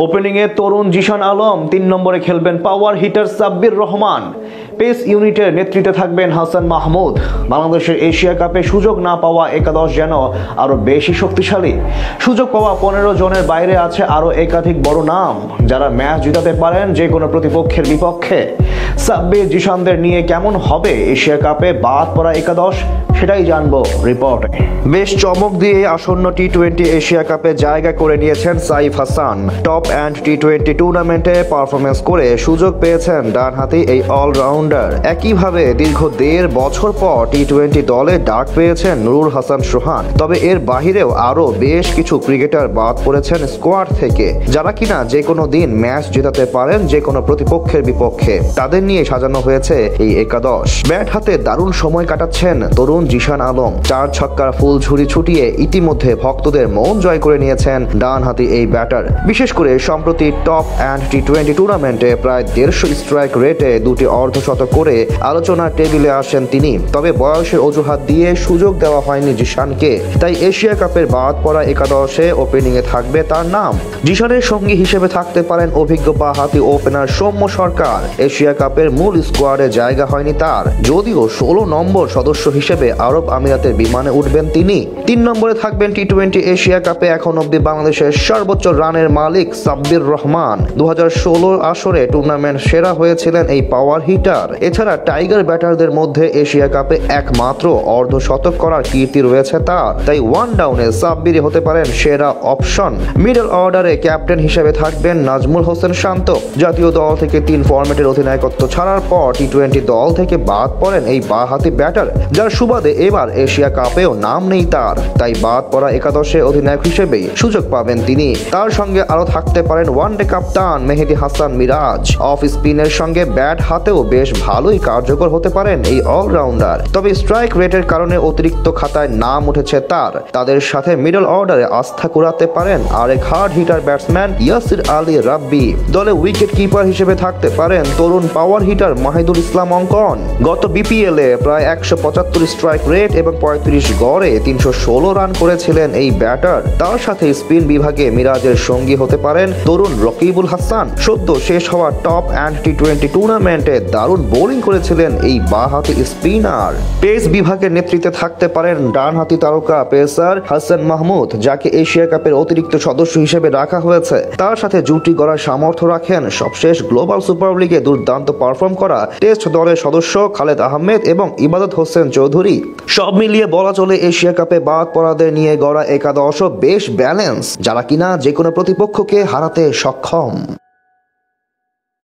ওপেনিংয়ে তরুণ জিশান আলম, 3 নম্বরে খেলবেন power hitter Sabbir Rahman. Pace ইউনিটের নেতৃত্বে থাকবেন হাসান মাহমুদ। বাংলাদেশের এশিয়া কাপে সুযোগ না পাওয়া একাদশ যেন আরো বেশি শক্তিশালী। সুযোগ পাওয়া 15 জনের বাইরে আছে আরো একাধিক বড় নাম, যারা ম্যাচ জিতাতে পারেন যে কোনো প্রতিপক্ষের বিপক্ষে। সাব্বির জিশানদের নিয়ে কেমন হবে এশিয়া কাপে বাদ পড়া একাদশ, সেটাই জানবো রিপোর্টে। বেশ চমক দিয়ে আসন্ন টি-20 এশিয়া কাপে জায়গা করে নিয়েছেন সাইফ হাসান। টপ অ্যান্ড টি-20 টুর্নামেন্টে পারফরমেন্স করে সুযোগ পেয়েছেন ডানহাতি এই অলরাউন্ডার। একইভাবে দীর্ঘ 1.5 বছর পর টি-20 দলে ডাক পেয়েছেন নুরুল হাসান সোহান। তবে এর বাহিরেও আরো বেশ কিছু ক্রিকেটার বাদ পড়েছেন স্কোয়াড থেকে, যারা কিনা যে কোনো দিন ম্যাচ জেতাতে পারেন যে কোনো প্রতিপক্ষের বিপক্ষে। তাদের নিয়ে সাজানো হয়েছে এই একাদশ। ব্যাট হাতে দারুণ সময় কাটাচ্ছেন তরুণ জিশান আলম। 4 ছক্কার ফুল ঝুরি ছুটিয়ে ইতিমধ্যে ভক্তদের মন জয় করে নিয়েছেন ডানহাতি এই ব্যাটার। বিশেষ করে সম্প্রতি টপ অ্যান্ড টি-20 টুর্নামেন্টে প্রায় 150 স্ট্রাইক রেটে 2টি অর্ধশতক করে আলোচনার টেবিলে আসেন তিনি। তবে বয়সের অজুহাত দিয়ে সুযোগ দেওয়া হয়নি জিশানকে, তাই এশিয়া কাপের বাদ পড়া একাদশে ওপেনিংয়ে থাকবে তার নাম। জিশানের সঙ্গী হিসেবে থাকতে পারেন অভিজ্ঞ বাঁহাতি ওপেনার সৌম্য সরকার। এশিয়া কাপের মূল স্কোয়াডে জায়গা হয়নি তার, যদিও 16 নম্বর সদস্য হিসেবে আরব আমিরাতের বিমানে উঠবেন তিনি। 3 নম্বরে থাকবেন টি-20 এশিয়া কাপে এখন অব্দি বাংলাদেশের সর্বোচ্চ রানের মালিক সাব্বির রহমান। 2016 আসরে টুর্নামেন্ট সেরা হয়েছিলেন এই পাওয়ার হিটার। এছাড়া টাইগার ব্যাটারদের মধ্যে এশিয়া কাপে একমাত্র অর্ধশতক করার কীর্তি রয়েছে তার, তাই ওয়ান ডাউনে সাব্বিরই হতে পারেন সেরা অপশন। মিডল অর্ডারে ক্যাপ্টেন হিসেবে থাকবেন নাজমুল হোসেন শান্ত। জাতীয় দল থেকে 3 ফরম্যাটের অধিনায়কত্ব ছাড়ার পর টি-20 দল থেকে বাদ পড়েন এই বাঁহাতি ব্যাটার, যার সুবাদে এবার এশিয়া কাপেও নাম নেই তার। তাই বাদ পড়া একাদশে অধিনায়ক হিসেবেই সুযোগ পাবেন তিনি। তার সঙ্গে আরো থাকতে পারেন ওয়ানডে কাপ্তান মেহেদী হাসান মিরাজ। অফ স্পিনের সঙ্গে ব্যাট হাতেও বেশ ভালোই কার্যকর হতে পারেন এই অলরাউন্ডার। তবে স্ট্রাইক রেটের কারণে অতিরিক্ত খাতায় নাম উঠেছে তার। তাদের সাথে মিডল অর্ডারে আস্থা কুড়াতে পারেন আরেক hard hitter batsman Yasir Ali Rabbi. দলে উইকেট কিপার হিসেবে থাকতে পারেন তরুণ পাওয়ার হিটার মাহিদুল ইসলাম অঙ্কন। গত বিপিএলে প্রায় 175 স্ট্রাইক রেট এবং 35 গড়ে 316 রান করেছিলেন এই ব্যাটার। তার সাথে স্পিন বিভাগে মিরাজের সঙ্গী হতে পারেন তরুণ রকিবুল হাসান। সদ্য শেষ হওয়া টপ অ্যান্ড টি-20 টুর্নামেন্টে দারুণ বোলিং করেছিলেন এই বাঁহাতি স্পিনার। পেস বিভাগের নেতৃত্বে থাকতে পারেন ডানহাতি তারকা পেসার হাসান মাহমুদ, যাকে এশিয়া কাপের অতিরিক্ত সদস্য হিসেবে রাখা হয়েছে। তার সাথে জুটি গড়ার সামর্থ্য রাখেন সবশেষ গ্লোবাল সুপার লিগে দুর্দান্ত পারফর্ম করা টেস্ট দলের সদস্য খালেদ আহমেদ এবং ইবাদত হোসেন চৌধুরী। সব মিলিয়ে বলা চলে এশিয়া কাপে বাদ পড়াদের নিয়ে গড়া একাদশ বেশ ব্যালেন্স, যারা কিনা যে কোনো প্রতিপক্ষকে হারাতে সক্ষম।